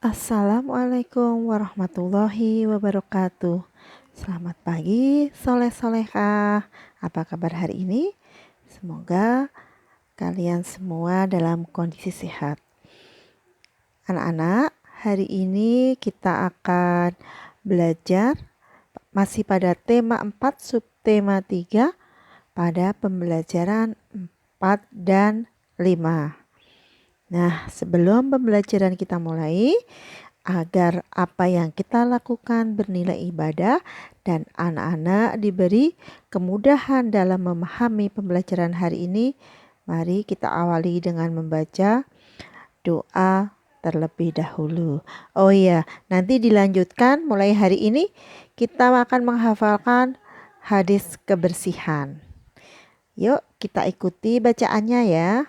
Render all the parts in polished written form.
Assalamualaikum warahmatullahi wabarakatuh. Selamat pagi, soleh-solehah. Apa kabar hari ini? Semoga kalian semua dalam kondisi sehat. Anak-anak, hari ini kita akan belajar masih pada tema 4, subtema 3 pada pembelajaran 4 dan 5. Nah, sebelum pembelajaran kita mulai, agar apa yang kita lakukan bernilai ibadah dan anak-anak diberi kemudahan dalam memahami pembelajaran hari ini, mari kita awali dengan membaca doa terlebih dahulu. Oh iya, nanti dilanjutkan mulai hari ini kita akan menghafalkan hadis kebersihan. Yuk kita ikuti bacaannya ya.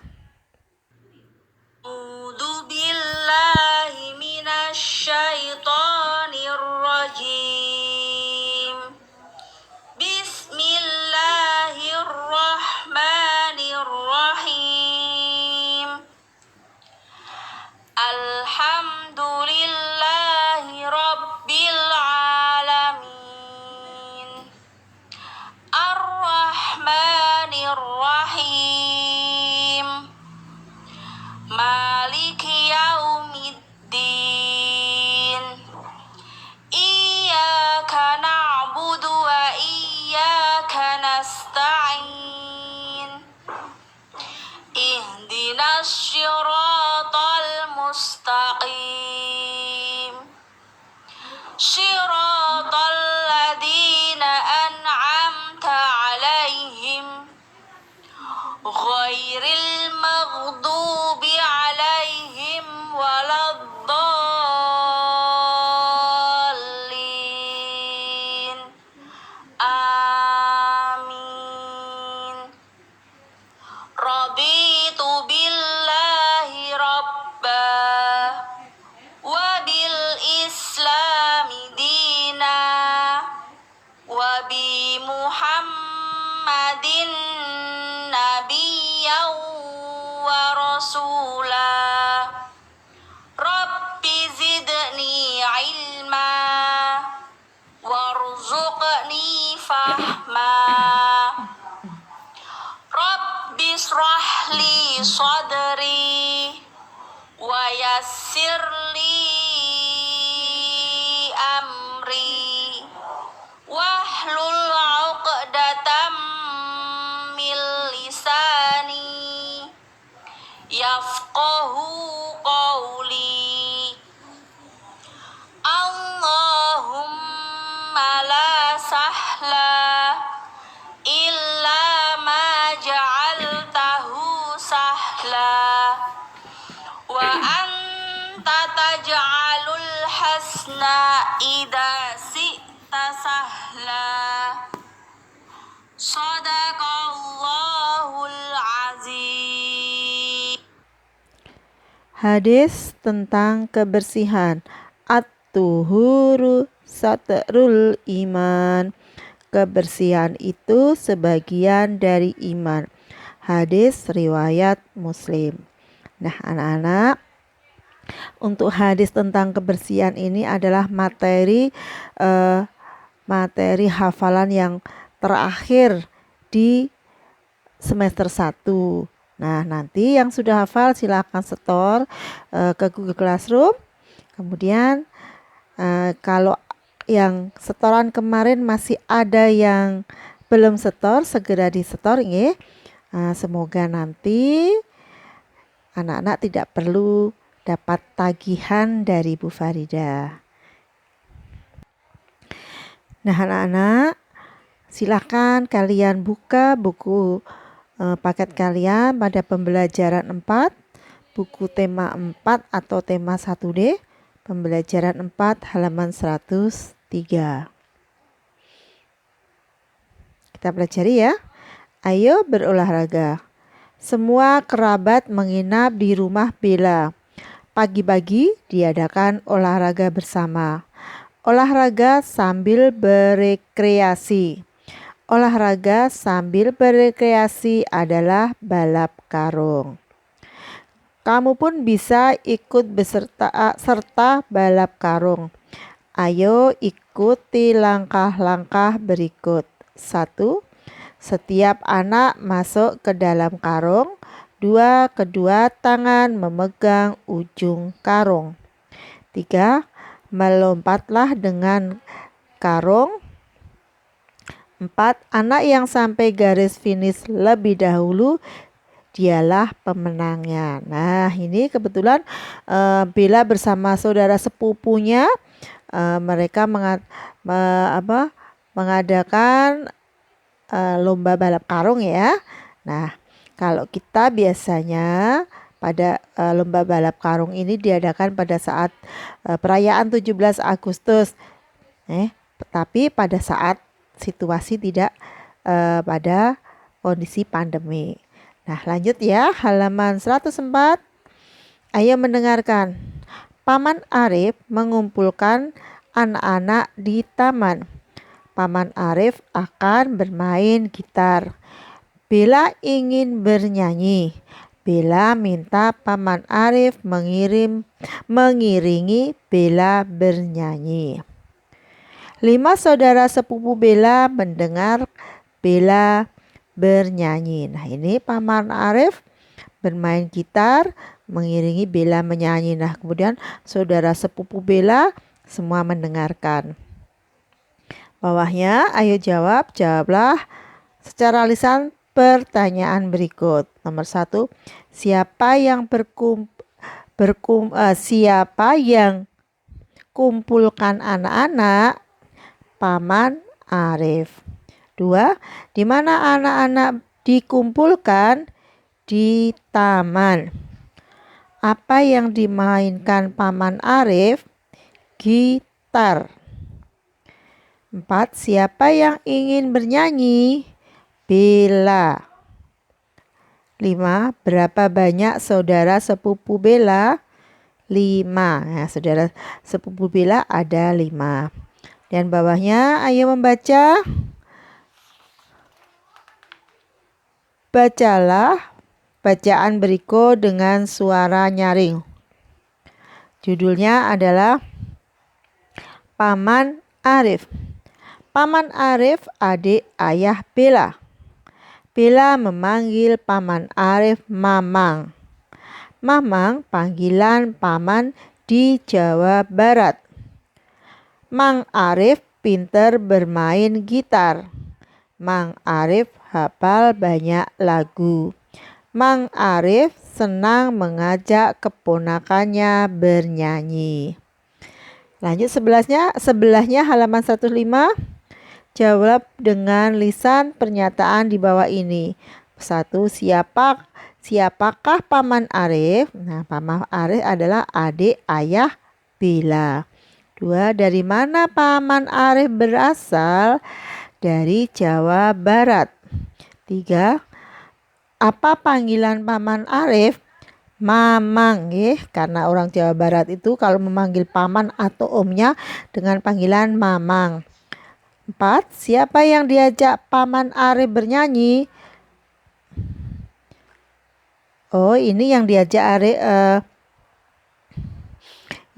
A'udzu billahi minasyaitonir rajim. Bismillahirrahmanirrahim. Alhamdulillahi rabbil alamin. Ar-Rahmanir Rahim. Maliki yaumiddin. Iyyaka na'budu wa iyyaka nasta'in. Ihdinas syiratal mustaqim. Syiratal ladzina an'amta 'alaihim ghairil maghdubi 'alaihim waladdallin. Amin. Raditu billahi rabba wa bil islami dina wa bi Muhammadin nabiyyan wa rasula. Rabbi zidni ilma warzuqni fahma. Rabbi shrah li sadri wa yassir li amri wahlul 'uqdatam min lisani yafqahu qawli. Allahumma la sahla illa ma ja'altahu sahla wa anta taj'alul hasna idza syi'ta sahla. Shadaqallahul azim. Hadis tentang kebersihan. At-tuhuru satrul iman. Kebersihan itu sebagian dari iman. Hadis riwayat Muslim. Nah, anak-anak, untuk hadis tentang kebersihan ini adalah materi hafalan yang terakhir di semester 1. Nah, nanti yang sudah hafal silakan setor ke Google Classroom. Kemudian kalau yang setoran kemarin masih ada yang belum setor, segera disetor ya. Semoga nanti anak-anak tidak perlu dapat tagihan dari Bu Farida. Nah, anak-anak, silakan kalian buka buku paket kalian pada pembelajaran 4, buku tema 4 atau tema 1D, pembelajaran 4 halaman 103. Kita pelajari ya. Ayo berolahraga. Semua kerabat menginap di rumah Bella. Pagi-pagi diadakan olahraga bersama. Olahraga sambil berekreasi. Olahraga sambil berekreasi adalah balap karung. Kamu pun bisa ikut serta balap karung. Ayo ikuti langkah-langkah berikut. 1. Setiap anak masuk ke dalam karung. 2. Kedua tangan memegang ujung karung. 3. Melompatlah dengan karung. 4. Anak yang sampai garis finish lebih dahulu dialah pemenangnya. Nah, ini kebetulan Bella bersama saudara sepupunya mereka mengadakan lomba balap karung ya. Nah, kalau kita biasanya pada lomba balap karung ini diadakan pada saat perayaan 17 Agustus. Tapi pada saat situasi tidak pada kondisi pandemi. Nah, lanjut ya, halaman 104. Ayo mendengarkan. Paman Arif mengumpulkan anak-anak di taman. Paman Arif akan bermain gitar. Bella ingin bernyanyi. Bella minta Paman Arif mengiringi Bella bernyanyi. 5 saudara sepupu Bella mendengar Bella bernyanyi. Nah, ini Paman Arif bermain gitar, mengiringi Bella menyanyi. Nah, kemudian saudara sepupu Bella semua mendengarkan. Bawahnya, ayo jawablah secara lisan pertanyaan berikut. Nomor 1, siapa yang kumpulkan anak-anak? Paman Arif. 2. Di mana anak-anak dikumpulkan? Di taman. Apa yang dimainkan Paman Arif? Gitar. 4. Siapa yang ingin bernyanyi? Bella. 5. Berapa banyak saudara sepupu Bella? 5. Nah, saudara sepupu Bella ada 5. Dan bawahnya ayo membaca. Bacalah bacaan berikut dengan suara nyaring. Judulnya adalah Paman Arif. Paman Arif adik ayah Bella. Bella memanggil Paman Arif Mamang. Mamang panggilan paman di Jawa Barat. Mang Arif pinter bermain gitar. Mang Arif hafal banyak lagu. Mang Arif senang mengajak keponakannya bernyanyi. Lanjut sebelahnya halaman 105. Jawab dengan lisan pernyataan di bawah ini. 1. Siapakah Paman Arif? Nah, Paman Arif adalah adik ayah Bella. 2. Dari mana Paman Arif berasal? Dari Jawa Barat. 3. Apa panggilan Paman Arif? Mamang, karena orang Jawa Barat itu kalau memanggil paman atau omnya dengan panggilan mamang. 4. Siapa yang diajak Paman Arif bernyanyi? Oh, ini yang diajak Arif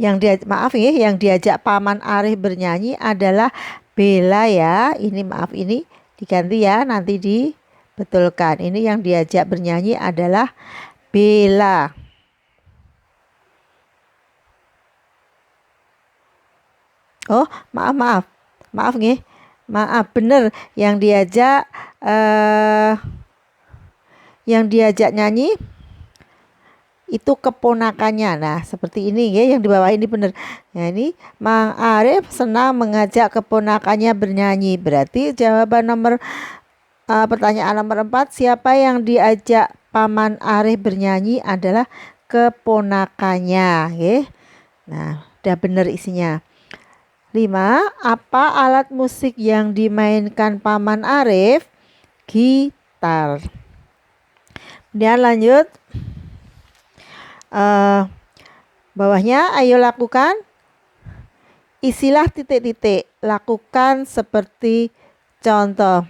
yang diajak Paman Arif bernyanyi adalah Bella ya. Ini diganti ya, nanti dibetulkan. Ini yang diajak bernyanyi adalah Bella. Oh, maaf nih. Maaf, bener yang diajak nyanyi itu keponakannya. Nah, seperti ini ya, yang di bawah ini bener. Nah, ini Mang Arif senang mengajak keponakannya bernyanyi. Berarti jawaban pertanyaan nomor 4, siapa yang diajak Paman Arif bernyanyi adalah keponakannya, Nah, udah bener isinya. 5. Apa alat musik yang dimainkan Paman Arif? Gitar. Kemudian lanjut. Bawahnya ayo lakukan. Isilah titik-titik. Lakukan seperti contoh.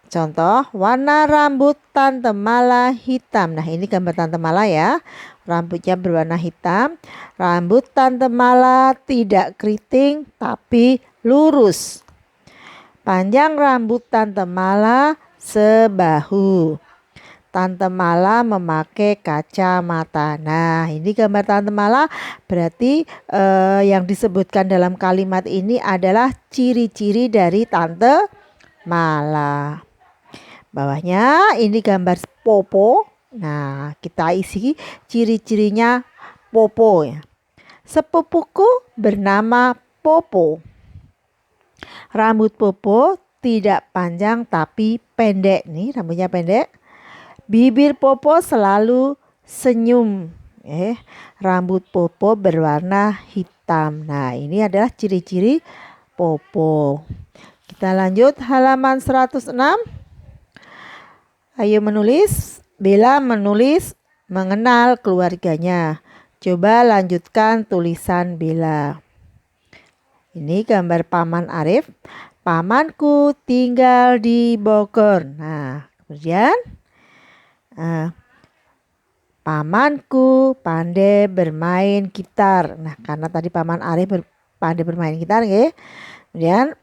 Contoh, warna rambut Tante Mala hitam. Nah, ini gambar Tante Mala ya. Rambutnya berwarna hitam. Rambut Tante Mala tidak keriting tapi lurus. Panjang rambut Tante Mala sebahu. Tante Mala memakai kacamata. Nah, ini gambar Tante Mala. Berarti yang disebutkan dalam kalimat ini adalah ciri-ciri dari Tante Mala. Bawahnya ini gambar Popo. Nah, kita isi ciri-cirinya Popo ya. Sepupuku bernama Popo. Rambut Popo tidak panjang tapi pendek. Nih, rambutnya pendek. Bibir Popo selalu senyum. Rambut Popo berwarna hitam. Nah, ini adalah ciri-ciri Popo. Kita lanjut halaman 106. Ayo menulis. Bella menulis mengenal keluarganya. Coba lanjutkan tulisan Bella. Ini gambar Paman Arif. Pamanku tinggal di Bogor. Nah, kemudian pamanku pandai bermain gitar. Nah, karena tadi Paman Arif pandai bermain gitar ya. Kemudian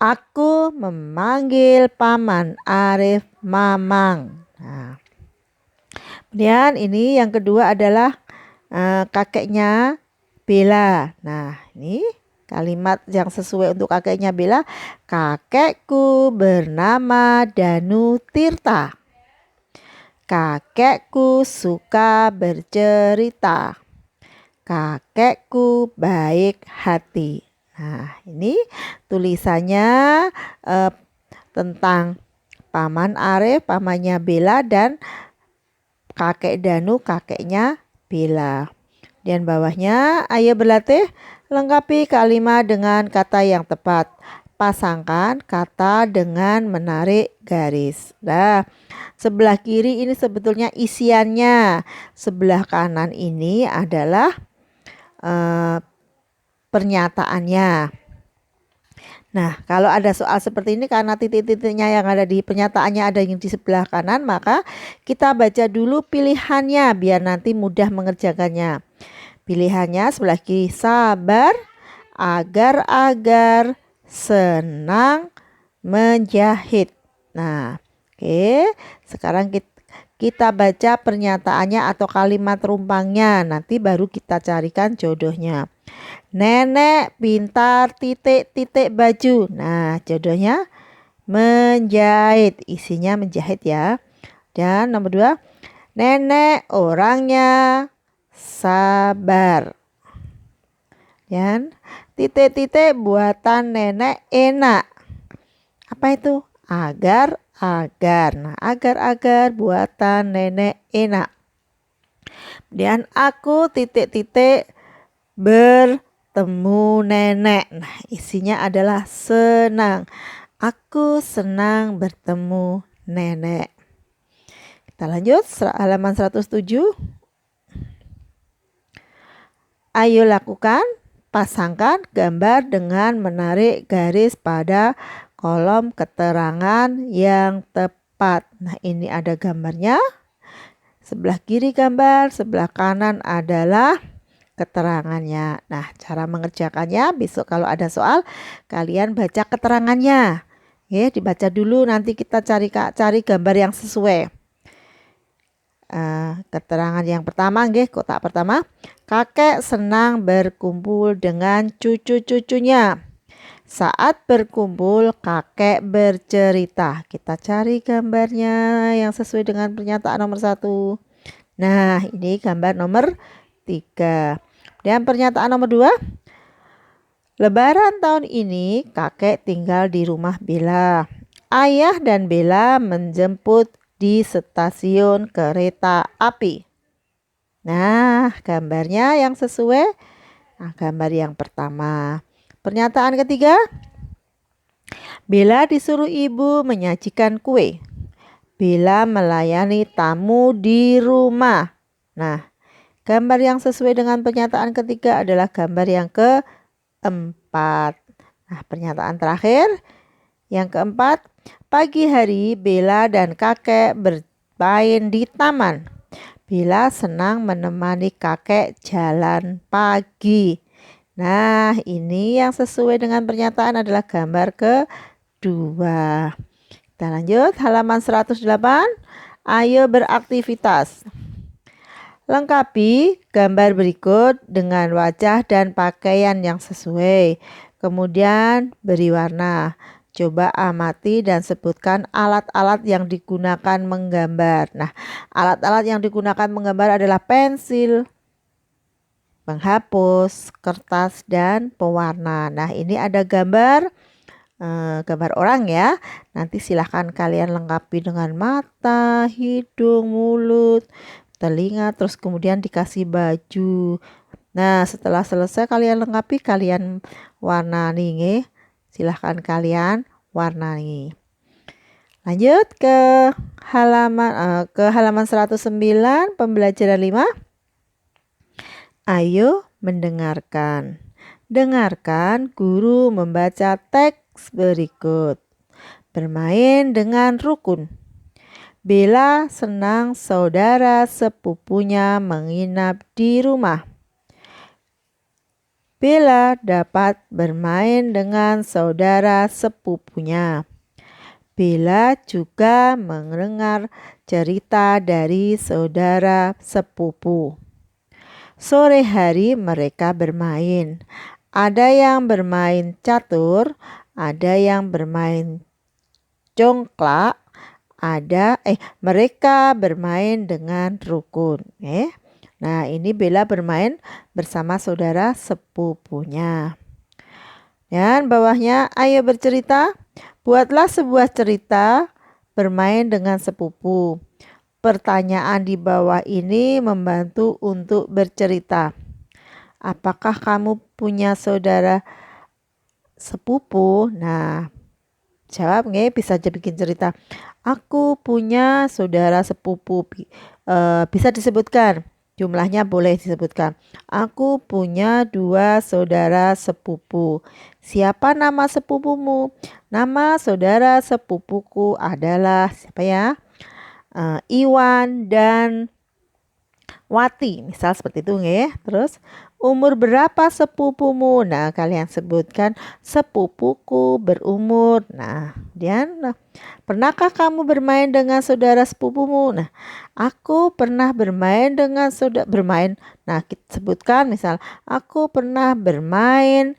aku memanggil Paman Arif Mamang. Nah, kemudian ini yang kedua adalah kakeknya Bella. Nah, ini kalimat yang sesuai untuk kakeknya Bella. Kakekku bernama Danu Tirta. Kakekku suka bercerita. Kakekku baik hati. Nah, ini tulisannya tentang Paman Arif, pamannya Bella, dan kakek Danu, kakeknya Bella. Dan bawahnya, ayo berlatih lengkapi kalimat dengan kata yang tepat. Pasangkan kata dengan menarik garis. Nah, sebelah kiri ini sebetulnya isiannya. Sebelah kanan ini adalah pernyataannya. Nah, kalau ada soal seperti ini karena titik-titiknya yang ada di pernyataannya ada yang di sebelah kanan, maka kita baca dulu pilihannya biar nanti mudah mengerjakannya. Pilihannya sebelah kiri, sabar, agar-agar, senang, menjahit. Nah, oke. Sekarang kita baca pernyataannya atau kalimat rumpangnya. Nanti baru kita carikan jodohnya. Nenek pintar titik-titik baju. Nah, jodohnya menjahit. Isinya menjahit ya. Dan nomor 2, nenek orangnya sabar. Dan titik-titik buatan nenek enak. Apa itu? Agar-agar. Nah, agar-agar buatan nenek enak. Dan aku titik-titik bertemu nenek. Nah, isinya adalah senang. Aku senang bertemu nenek. Kita lanjut halaman 107. Ayo lakukan. Pasangkan gambar dengan menarik garis pada kolom keterangan yang tepat. Nah, ini ada gambarnya. Sebelah kiri gambar, sebelah kanan adalah keterangannya. Nah, cara mengerjakannya besok kalau ada soal kalian baca keterangannya. Ya, dibaca dulu nanti kita cari gambar yang sesuai. Keterangan yang pertama nggih, kotak pertama. Kakek senang berkumpul dengan cucu-cucunya. Saat berkumpul, kakek bercerita. Kita cari gambarnya yang sesuai dengan pernyataan nomor 1. Nah, ini gambar nomor 3. Dan pernyataan nomor 2. Lebaran tahun ini kakek tinggal di rumah Bella. Ayah dan Bella menjemput di stasiun kereta api. Nah, gambarnya yang sesuai. Nah, gambar yang pertama. Pernyataan ketiga. Bella disuruh ibu menyajikan kue. Bella melayani tamu di rumah. Nah, gambar yang sesuai dengan pernyataan ketiga adalah gambar yang keempat. Nah, pernyataan terakhir. Yang keempat. Pagi hari Bella dan kakek bermain di taman. Bella senang menemani kakek jalan pagi. Nah, ini yang sesuai dengan pernyataan adalah gambar kedua. Kita lanjut halaman 108. Ayo beraktivitas. Lengkapi gambar berikut dengan wajah dan pakaian yang sesuai. Kemudian beri warna. Coba amati dan sebutkan alat-alat yang digunakan menggambar. Nah, alat-alat yang digunakan menggambar adalah pensil, penghapus, kertas, dan pewarna. Nah, ini ada gambar orang ya. Nanti silahkan kalian lengkapi dengan mata, hidung, mulut, telinga, terus kemudian dikasih baju. Nah, setelah selesai kalian lengkapi, kalian warnai nggih. Silahkan kalian warnai. Lanjut ke halaman 109 pembelajaran 5. Ayo mendengarkan. Dengarkan guru membaca teks berikut. Bermain dengan rukun. Bella senang saudara sepupunya menginap di rumah. Bella dapat bermain dengan saudara sepupunya. Bella juga mendengar cerita dari saudara sepupu. Sore hari mereka bermain. Ada yang bermain catur, ada yang bermain congklak, mereka bermain dengan rukun. Nah, ini Bella bermain bersama saudara sepupunya. Dan bawahnya, ayo bercerita. Buatlah sebuah cerita bermain dengan sepupu. Pertanyaan di bawah ini membantu untuk bercerita. Apakah kamu punya saudara sepupu? Nah, jawab nggih, bisa bikin cerita. Aku punya saudara sepupu. Bisa disebutkan. Jumlahnya boleh disebutkan. Aku punya 2 saudara sepupu. Siapa nama sepupumu? Nama saudara sepupuku adalah siapa ya? Iwan dan Wati. Misal seperti itu nggih. Terus umur berapa sepupumu? Nah, kalian sebutkan sepupuku berumur. Nah, pernahkah kamu bermain dengan saudara sepupumu? Nah, aku pernah bermain dengan bermain. Nah, kita sebutkan misal aku pernah bermain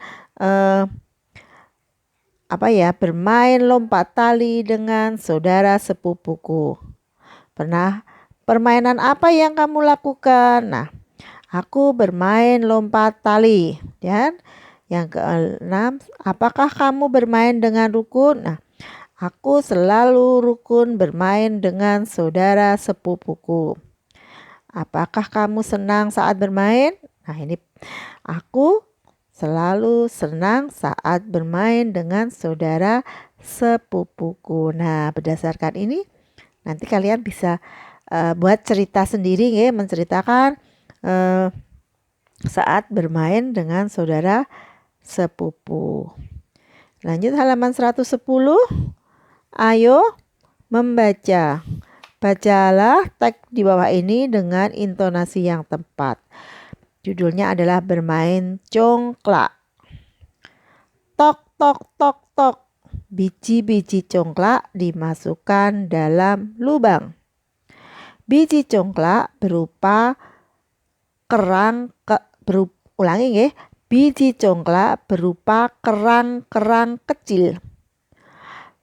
bermain lompat tali dengan saudara sepupuku. Permainan apa yang kamu lakukan? Nah, aku bermain lompat tali. Dan yang ke-6, apakah kamu bermain dengan rukun? Nah, aku selalu rukun bermain dengan saudara sepupuku. Apakah kamu senang saat bermain? Nah, ini aku selalu senang saat bermain dengan saudara sepupuku. Nah, berdasarkan ini nanti kalian bisa buat cerita sendiri ya, menceritakan saat bermain dengan saudara sepupu. Lanjut halaman 110. Ayo membaca. Bacalah teks di bawah ini dengan intonasi yang tepat. Judulnya adalah bermain congklak. Tok tok tok tok. Biji-biji congklak dimasukkan dalam lubang. Biji congklak berupa Biji congklak berupa kerang-kerang kecil.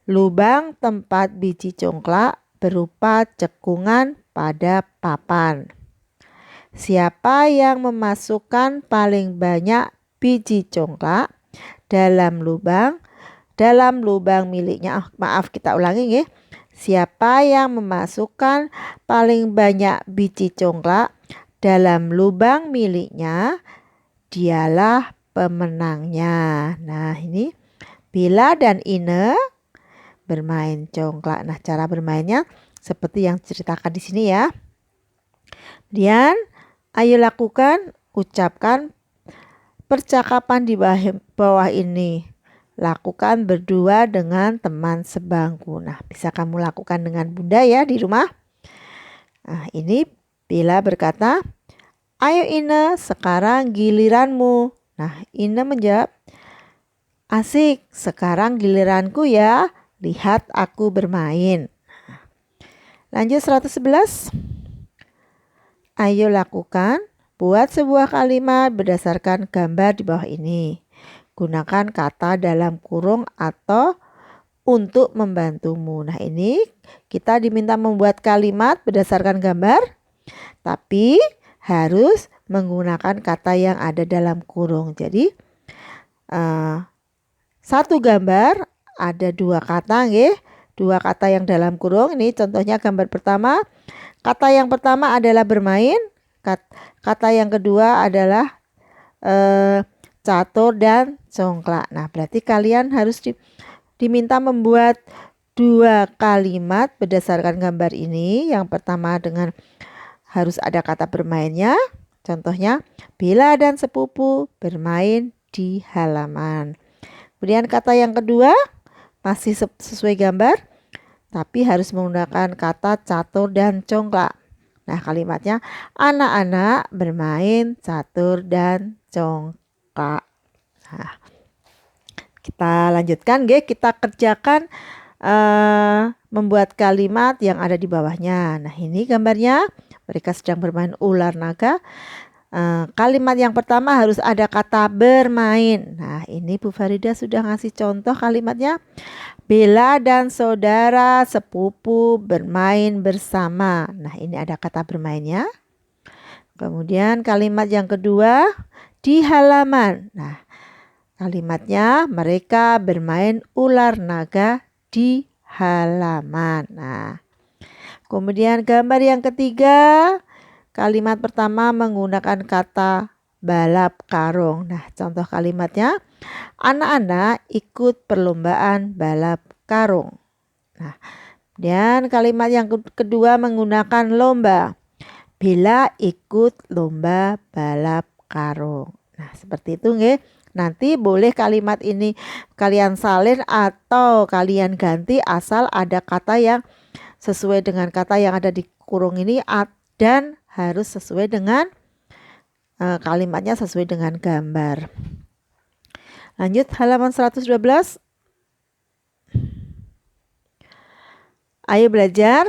Lubang tempat biji congklak berupa cekungan pada papan. Siapa yang memasukkan paling banyak biji congklak dalam lubang miliknya? Kita ulangi ya. Siapa yang memasukkan paling banyak biji congklak dalam lubang miliknya, dialah pemenangnya. Nah, ini Bella dan Ine bermain congklak. Nah, cara bermainnya seperti yang diceritakan di sini ya. Kemudian, ayo ucapkan percakapan di bawah ini. lakukan berdua dengan teman sebangku. Nah, bisa kamu lakukan dengan Bunda ya di rumah. Nah, ini Bella berkata, "Ayo Ine, sekarang giliranmu." Nah, Ine menjawab, "Asik, sekarang giliranku ya. Lihat aku bermain." Lanjut 111. Ayo lakukan. Buat sebuah kalimat berdasarkan gambar di bawah ini. Gunakan kata dalam kurung atau untuk membantumu. Nah, ini kita diminta membuat kalimat berdasarkan gambar, tapi harus menggunakan kata yang ada dalam kurung. Jadi satu gambar ada dua kata, nggih. Dua kata yang dalam kurung. Ini contohnya gambar pertama. Kata yang pertama adalah bermain. Kata yang kedua adalah catur dan congklak. Nah, berarti kalian harus diminta membuat dua kalimat berdasarkan gambar ini. Yang pertama dengan harus ada kata bermainnya. Contohnya, Bella dan sepupu bermain di halaman. Kemudian kata yang kedua masih sesuai gambar, tapi harus menggunakan kata catur dan congklak. Nah, kalimatnya anak-anak bermain catur dan congklak. Nah, kita lanjutkan, kita kerjakan membuat kalimat yang ada di bawahnya. Nah, ini gambarnya mereka sedang bermain ular naga. Kalimat yang pertama harus ada kata bermain. Nah, ini Bu Farida sudah ngasih contoh kalimatnya. Bella dan saudara sepupu bermain bersama. Nah, ini ada kata bermainnya. Kemudian kalimat yang kedua, di halaman. Nah, kalimatnya mereka bermain ular naga di halaman. Nah, kemudian gambar yang ketiga, kalimat pertama menggunakan kata balap karung. Nah, contoh kalimatnya, anak-anak ikut perlombaan balap karung. Nah, dan kalimat yang kedua menggunakan lomba. Bella ikut lomba balap karung. Nah, seperti itu nggih. Nanti boleh kalimat ini kalian salin atau kalian ganti asal ada kata yang sesuai dengan kata yang ada di kurung ini dan harus sesuai dengan kalimatnya sesuai dengan gambar. Lanjut halaman 112. Ayo belajar.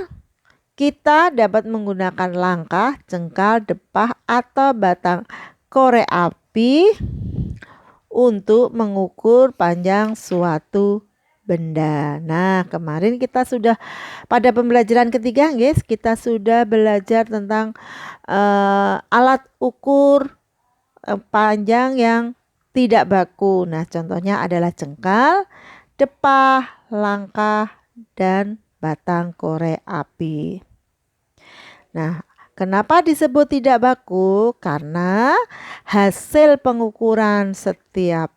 Kita dapat menggunakan langkah, jengkal, depah, atau batang korek api untuk mengukur panjang suatu benda. Nah, kemarin kita sudah pada pembelajaran ketiga, guys, kita sudah belajar tentang alat ukur panjang yang tidak baku. Nah, contohnya adalah jengkal, depah, langkah, dan batang korek api. Nah, kenapa disebut tidak baku? Karena hasil pengukuran setiap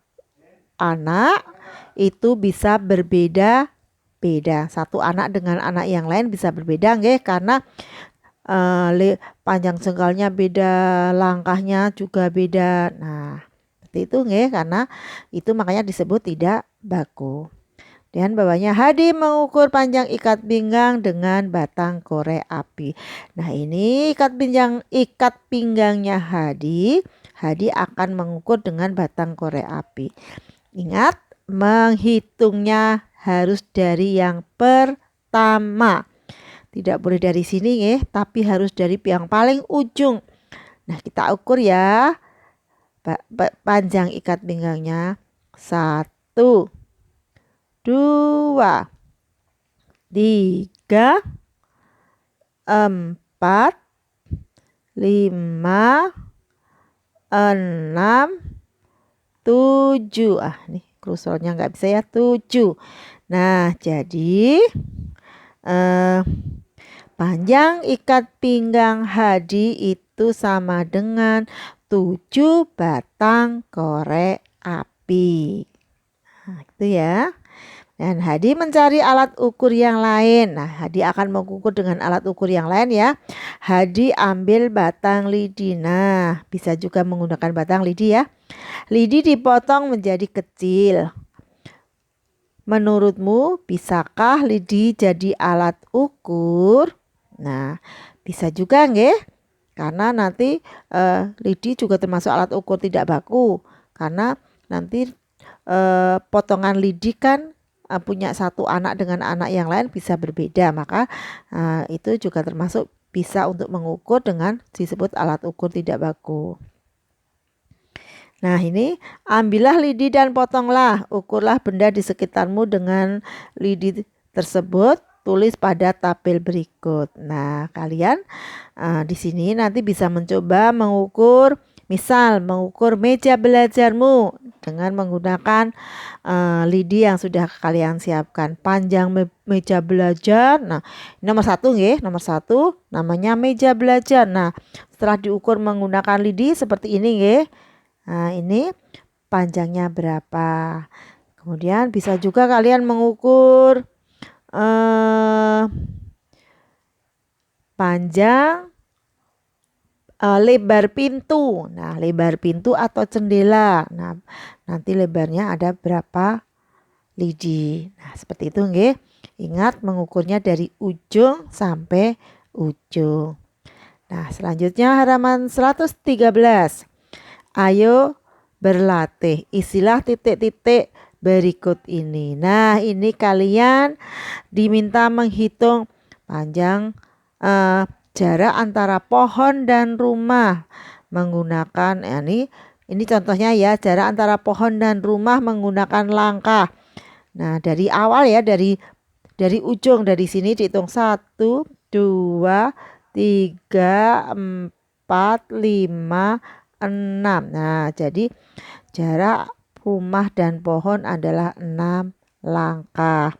anak itu bisa berbeda-beda. Satu anak dengan anak yang lain bisa berbeda, nggih, karena panjang jengkalnya beda, langkahnya juga beda. Nah, seperti itu nggih, karena itu makanya disebut tidak baku. Dan bawahnya Hadi mengukur panjang ikat pinggang dengan batang korek api. Nah, ini ikat pinggangnya Hadi. Hadi akan mengukur dengan batang korek api. Ingat, menghitungnya harus dari yang pertama. Tidak boleh dari sini ya, tapi harus dari yang paling ujung. Nah, kita ukur ya. Panjang ikat pinggangnya 1, 2, 3, 4, 5, 6, 7. Nih kursornya nggak bisa ya, 7. Nah, jadi panjang ikat pinggang Hadi itu sama dengan 7 batang korek api. Nah, gitu ya. Dan Hadi mencari alat ukur yang lain. Nah, Hadi akan mengukur dengan alat ukur yang lain ya. Hadi ambil batang lidi. Nah, bisa juga menggunakan batang lidi ya. Lidi dipotong menjadi kecil. menurutmu bisakah lidi jadi alat ukur? Nah, bisa juga nggih? Karena nanti lidi juga termasuk alat ukur tidak baku. Karena nanti potongan lidi kan punya satu anak dengan anak yang lain bisa berbeda. Maka itu juga termasuk bisa untuk mengukur dengan disebut alat ukur tidak baku. Nah, ini ambillah lidi dan potonglah. Ukurlah benda di sekitarmu dengan lidi tersebut. Tulis pada tabel berikut. Nah, kalian di sini nanti bisa mencoba mengukur, misal mengukur meja belajarmu dengan menggunakan lidi yang sudah kalian siapkan. Panjang meja belajar. Nah, nomor 1 nggih, nomor 1 namanya meja belajar. Nah, setelah diukur menggunakan lidi seperti ini nggih. Nah, ini panjangnya berapa. Kemudian bisa juga kalian mengukur panjang lebar pintu. Nah, lebar pintu atau jendela. Nah, nanti lebarnya ada berapa lidi. Nah, seperti itu nggih. Ingat mengukurnya dari ujung sampai ujung. Nah, selanjutnya halaman 113. Ayo berlatih. Isilah titik-titik berikut ini. Nah, ini kalian diminta menghitung panjang jarak antara pohon dan rumah menggunakan ini contohnya ya, jarak antara pohon dan rumah menggunakan langkah. Nah, dari awal ya, dari ujung, dari sini dihitung 1, 2, 3, 4, 5, 6. Nah, jadi jarak rumah dan pohon adalah 6 langkah.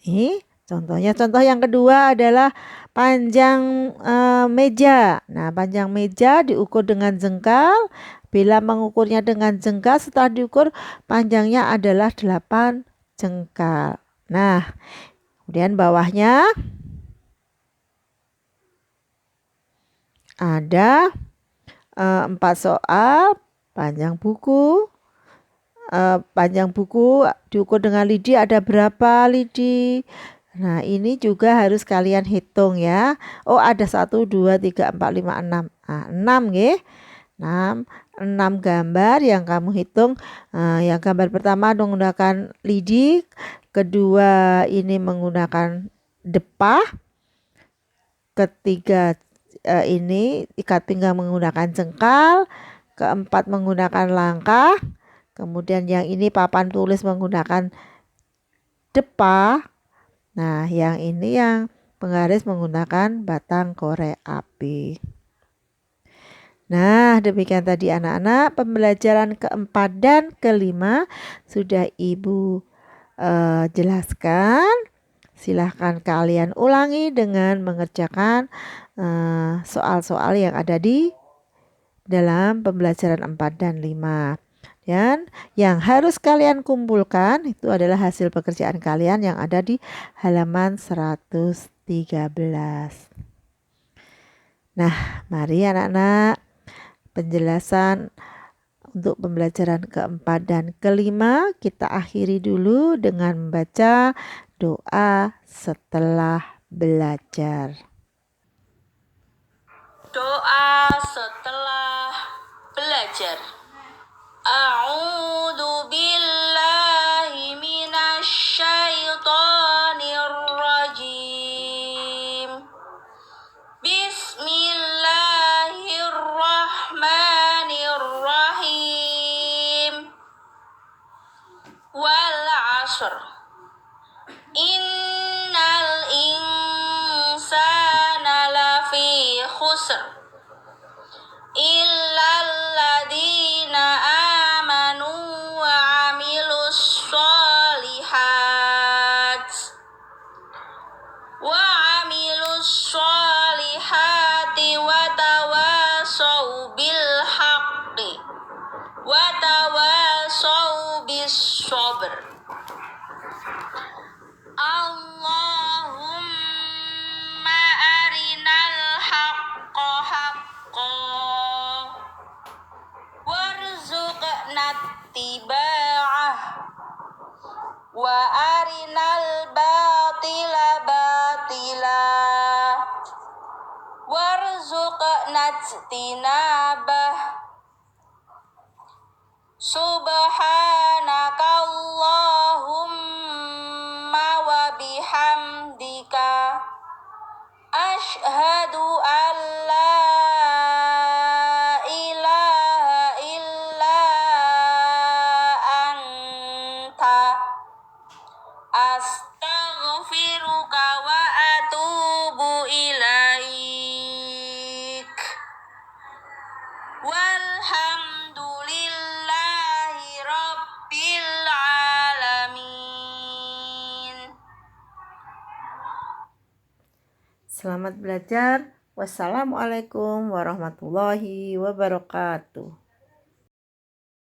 Ini contohnya. Contoh yang kedua adalah panjang meja. Nah, panjang meja diukur dengan jengkal. Bila mengukurnya dengan jengkal, setelah diukur panjangnya adalah 8 jengkal. Nah, kemudian bawahnya ada 4 soal. Panjang buku. Panjang buku diukur dengan lidi ada berapa lidi. Nah, ini juga harus kalian hitung ya. Oh, ada 1, 2, 3, 4, 5, 6. Nah, 6 nggih. 6 gambar yang kamu hitung. Yang gambar pertama menggunakan lidi, kedua ini menggunakan depah, ketiga ini ikat pinggang menggunakan jengkal, keempat menggunakan langkah, kemudian yang ini papan tulis menggunakan depah. Nah, yang ini yang penggaris menggunakan batang korek api. Nah, demikian tadi anak-anak pembelajaran keempat dan kelima sudah Ibu jelaskan. Silahkan kalian ulangi dengan mengerjakan soal-soal yang ada di dalam pembelajaran 4 dan 5. Dan yang harus kalian kumpulkan itu adalah hasil pekerjaan kalian yang ada di halaman 113. Nah, mari anak-anak penjelasan untuk pembelajaran keempat dan kelima kita akhiri dulu dengan membaca doa setelah belajar. Doa setelah belajar. A'udzu billahi minasy syaithanir rajim. Bismillahirrahmanirrahim. Wal 'ashr. Innal insana lafi khusr. Illal ladzina amanu wa 'amilus sholihat. Wa 'amilus sholihati wa tawasau bil haqqi wa tawasau bis sabr. Allahumma arinal haqqa haqqan warzuqna ittiba'ah wa arinal batila batila warzuqna ijtinabah. Subhanaka Allahumma wa bihamdika asyhadu an la ilaha illa anta astaghfiruka wa atubu ilaik. Walhamdulillahi rabbil alamin. Selamat belajar. Wassalamualaikum warahmatullahi wabarakatuh.